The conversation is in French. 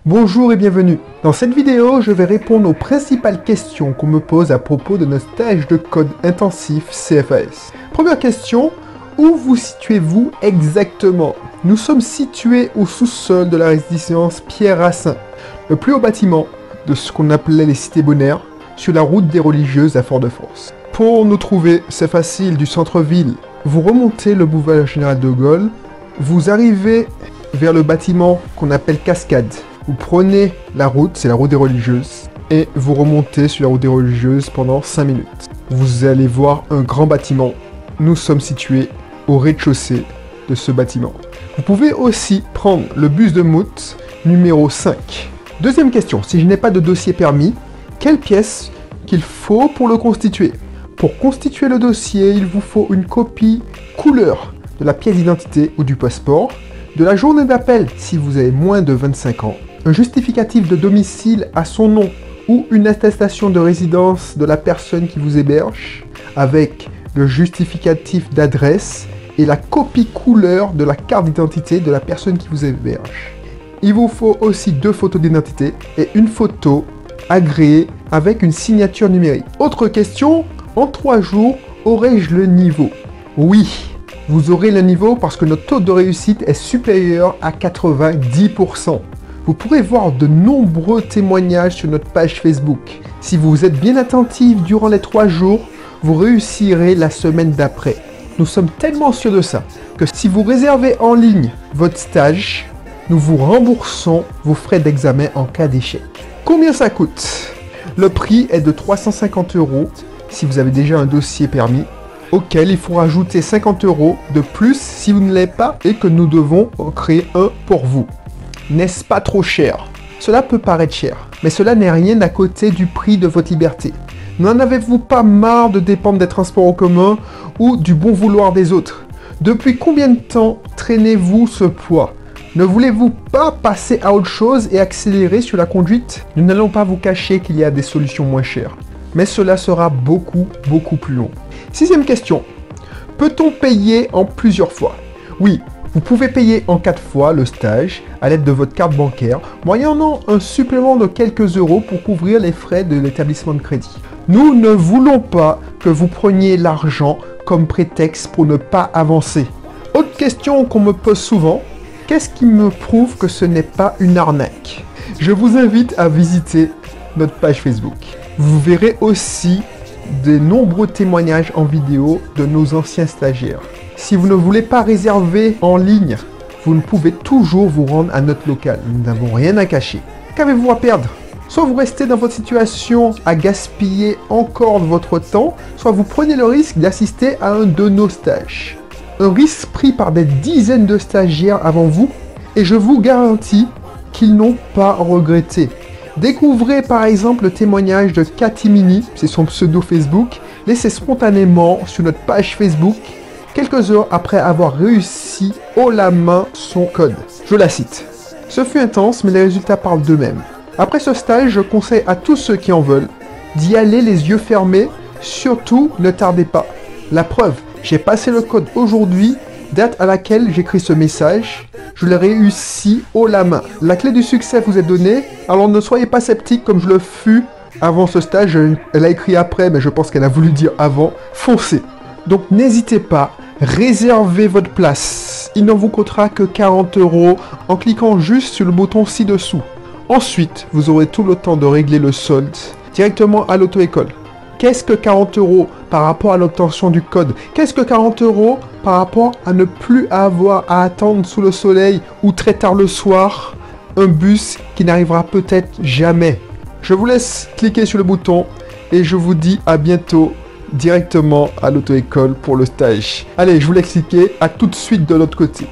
Bonjour et bienvenue. Dans cette vidéo, je vais répondre aux principales questions qu'on me pose à propos de notre stage de code intensif CFAS. Première question, où vous situez-vous exactement? Nous sommes situés au sous-sol de la résidence Pierre Racine, le plus haut bâtiment de ce qu'on appelait les cités bonaires, sur la route des religieuses à Fort-de-France. Pour nous trouver, c'est facile, du centre-ville. Vous remontez le boulevard Général de Gaulle, vous arrivez vers le bâtiment qu'on appelle Cascade. Vous prenez la route, c'est la route des religieuses, et vous remontez sur la route des religieuses pendant 5 minutes. Vous allez voir un grand bâtiment. Nous sommes situés au rez-de-chaussée de ce bâtiment. Vous pouvez aussi prendre le bus de Mout numéro 5. Deuxième question, si je n'ai pas de dossier permis, quelle pièce qu'il faut pour le constituer? Pour constituer le dossier, il vous faut une copie couleur de la pièce d'identité ou du passeport, de la journée d'appel si vous avez moins de 25 ans, un justificatif de domicile à son nom ou une attestation de résidence de la personne qui vous héberge, avec le justificatif d'adresse et la copie couleur de la carte d'identité de la personne qui vous héberge. Il vous faut aussi 2 photos d'identité et une photo agréée avec une signature numérique. Autre question, en 3 jours, aurai-je le niveau? Oui, vous aurez le niveau parce que notre taux de réussite est supérieur à 90%. Vous pourrez voir de nombreux témoignages sur notre page Facebook. Si vous êtes bien attentif durant les 3 jours, vous réussirez la semaine d'après. Nous sommes tellement sûrs de ça que si vous réservez en ligne votre stage, nous vous remboursons vos frais d'examen en cas d'échec. Combien ça coûte? Le prix est de 350 € si vous avez déjà un dossier permis, auquel il faut rajouter 50 € de plus si vous ne l'avez pas et que nous devons en créer un pour vous. N'est-ce pas trop cher? Cela peut paraître cher, mais cela n'est rien à côté du prix de votre liberté. N'en avez-vous pas marre de dépendre des transports en commun ou du bon vouloir des autres? Depuis combien de temps traînez-vous ce poids? Ne voulez-vous pas passer à autre chose et accélérer sur la conduite? Nous n'allons pas vous cacher qu'il y a des solutions moins chères, mais cela sera beaucoup plus long. 6e question. Peut-on payer en plusieurs fois? Oui, vous pouvez payer en 4 fois le stage à l'aide de votre carte bancaire, moyennant un supplément de quelques euros pour couvrir les frais de l'établissement de crédit. Nous ne voulons pas que vous preniez l'argent comme prétexte pour ne pas avancer. Autre question qu'on me pose souvent, qu'est-ce qui me prouve que ce n'est pas une arnaque? Je vous invite à visiter notre page Facebook. Vous verrez aussi de nombreux témoignages en vidéo de nos anciens stagiaires. Si vous ne voulez pas réserver en ligne, vous ne pouvez toujours vous rendre à notre local. Nous n'avons rien à cacher. Qu'avez-vous à perdre? Soit vous restez dans votre situation à gaspiller encore de votre temps, soit vous prenez le risque d'assister à un de nos stages. Un risque pris par des dizaines de stagiaires avant vous, et je vous garantis qu'ils n'ont pas regretté. Découvrez par exemple le témoignage de Katimini, c'est son pseudo Facebook, laissé spontanément sur notre page Facebook, quelques heures après avoir réussi haut la main son code. Je la cite. Ce fut intense, mais les résultats parlent d'eux-mêmes. Après ce stage, je conseille à tous ceux qui en veulent d'y aller les yeux fermés, surtout ne tardez pas. La preuve, j'ai passé le code aujourd'hui, date à laquelle j'écris ce message. Je l'ai réussi haut la main. La clé du succès vous est donnée, alors ne soyez pas sceptiques comme je le fus avant ce stage. Elle a écrit après, mais je pense qu'elle a voulu dire avant. Foncez. Donc n'hésitez pas, réservez votre place. Il ne vous coûtera que 40 € en cliquant juste sur le bouton ci-dessous. Ensuite, vous aurez tout le temps de régler le solde directement à l'auto-école. Qu'est-ce que 40 € par rapport à l'obtention du code? Qu'est-ce que 40 € par rapport à ne plus avoir à attendre sous le soleil ou très tard le soir un bus qui n'arrivera peut-être jamais? Je vous laisse cliquer sur le bouton et je vous dis à bientôt directement à l'auto-école pour le stage. Allez, je vous laisse cliquer, à tout de suite de l'autre côté.